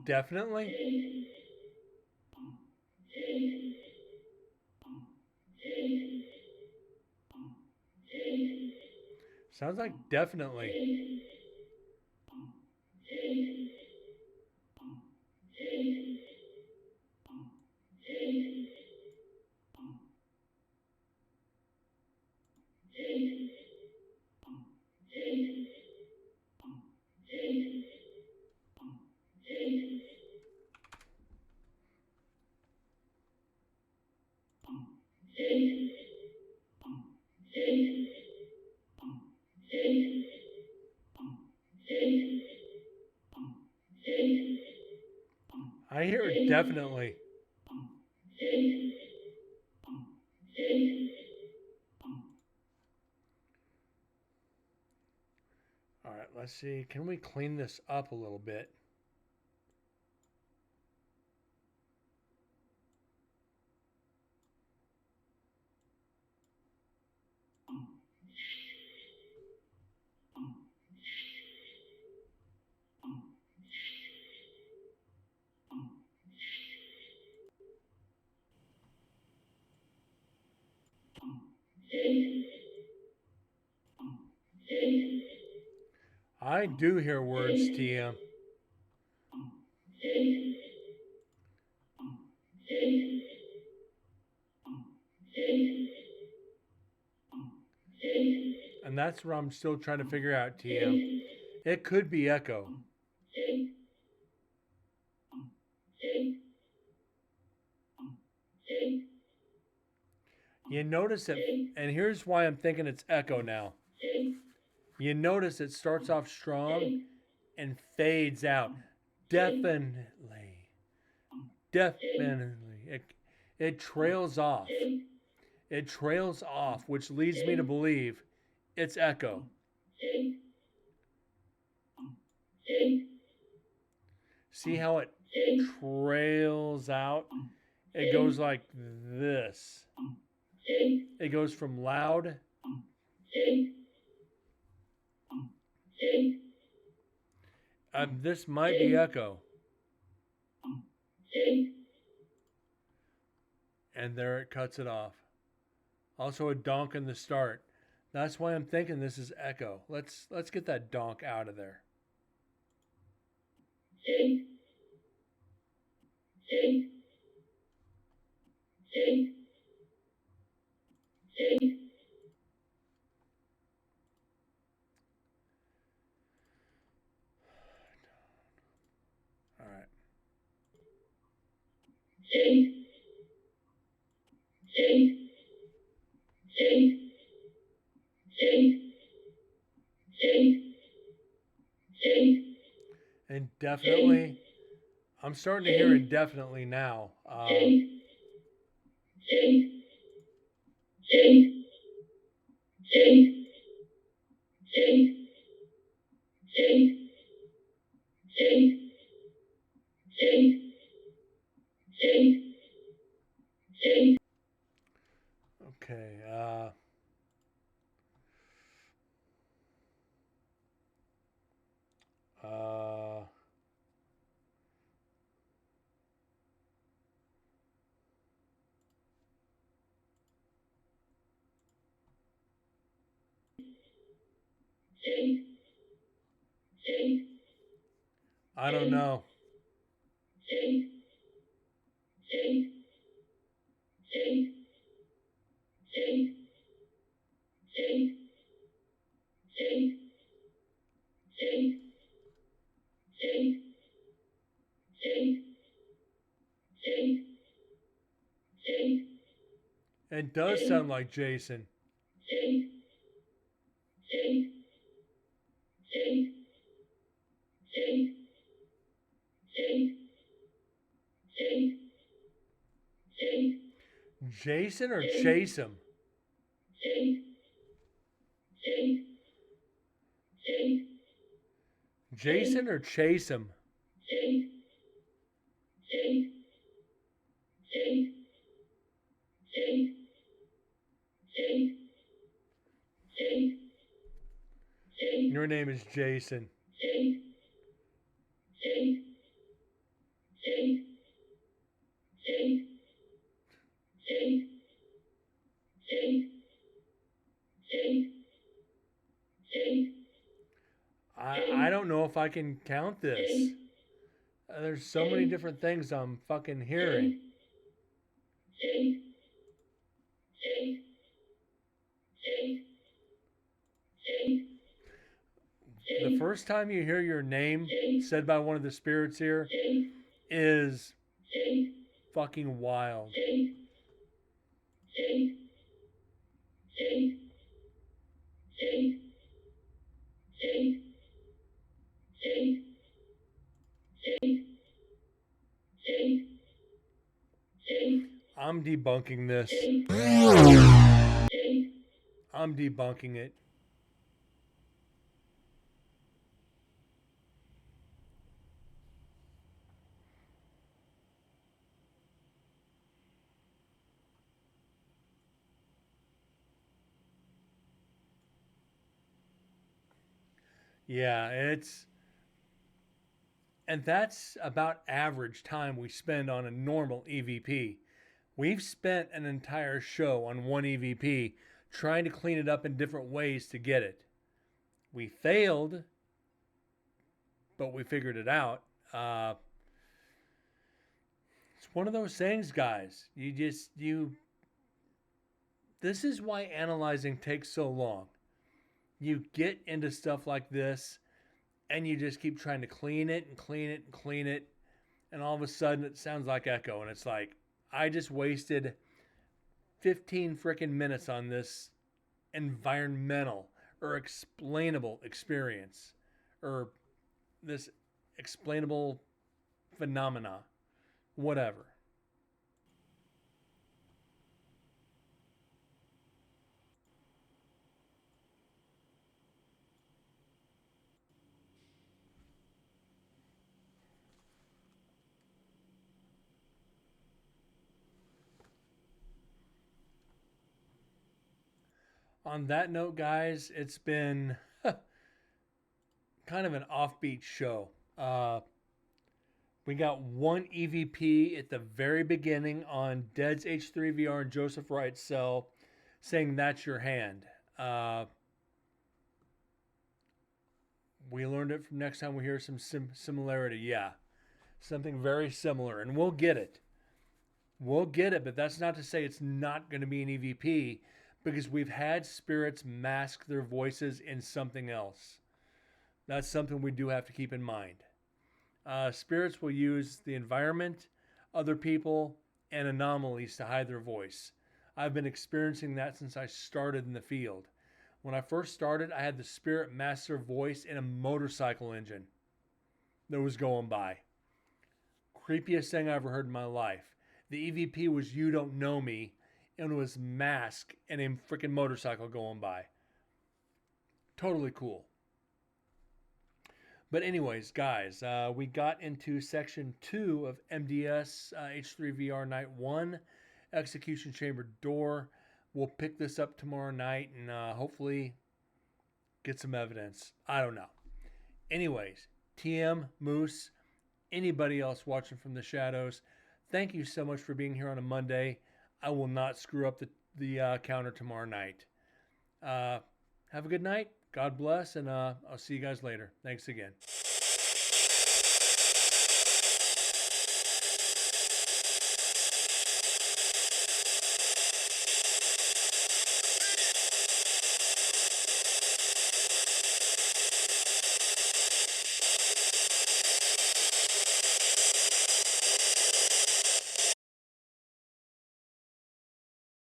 definitely? Sounds like definitely. I hear definitely. All right, let's see. Can we clean this up a little bit? I do hear words, TM. And that's what I'm still trying to figure out, TM. It could be echo. You notice it, and here's why I'm thinking it's echo now. You notice it starts off strong and fades out. Definitely. Definitely. It trails off. It trails off, which leads me to believe it's echo. See how it trails out? It goes like this. It goes from loud this might be echo. And there it cuts it off. Also a donk in the start. That's why I'm thinking this is echo. Let's get that donk out of there. All right. And definitely, I'm starting to hear it definitely now. Okay. I don't know. It does sound like Jason. Jason or chase him? Jason or chase him? Your name is Jason. I don't know if I can count this. There's so many different things I'm fucking hearing. The first time you hear your name said by one of the spirits here is fucking wild. I'm debunking this. I'm debunking it. Yeah, and that's about average time we spend on a normal EVP. We've spent an entire show on one EVP trying to clean it up in different ways to get it. We failed, but we figured it out. It's one of those things, guys. This is why analyzing takes so long. You get into stuff like this and you just keep trying to clean it and clean it and clean it. And all of a sudden it sounds like echo. And it's like, I just wasted 15 freaking minutes on this environmental or explainable experience or this explainable phenomena, whatever. On that note, guys, it's been kind of an offbeat show. We got one EVP at the very beginning on Dead's H3VR and Joseph Wright's cell saying that's your hand. We learned it from next time we hear some similarity. Yeah, something very similar. And we'll get it. We'll get it, but that's not to say it's not going to be an EVP because we've had spirits mask their voices in something else. That's something we do have to keep in mind. Spirits will use the environment, other people, and anomalies to hide their voice. I've been experiencing that since I started in the field. When I first started, I had the spirit mask their voice in a motorcycle engine that was going by. Creepiest thing I ever heard in my life. The EVP was You Don't Know Me, and it was masked and a freaking motorcycle going by. Totally cool. But anyways, guys, we got into section 2 of MDS H3VR Night 1, Execution Chamber Door. We'll pick this up tomorrow night and hopefully get some evidence. I don't know. Anyways, TM, Moose, anybody else watching from the shadows, thank you so much for being here on a Monday. I will not screw up the counter tomorrow night. Have a good night. God bless, and I'll see you guys later. Thanks again.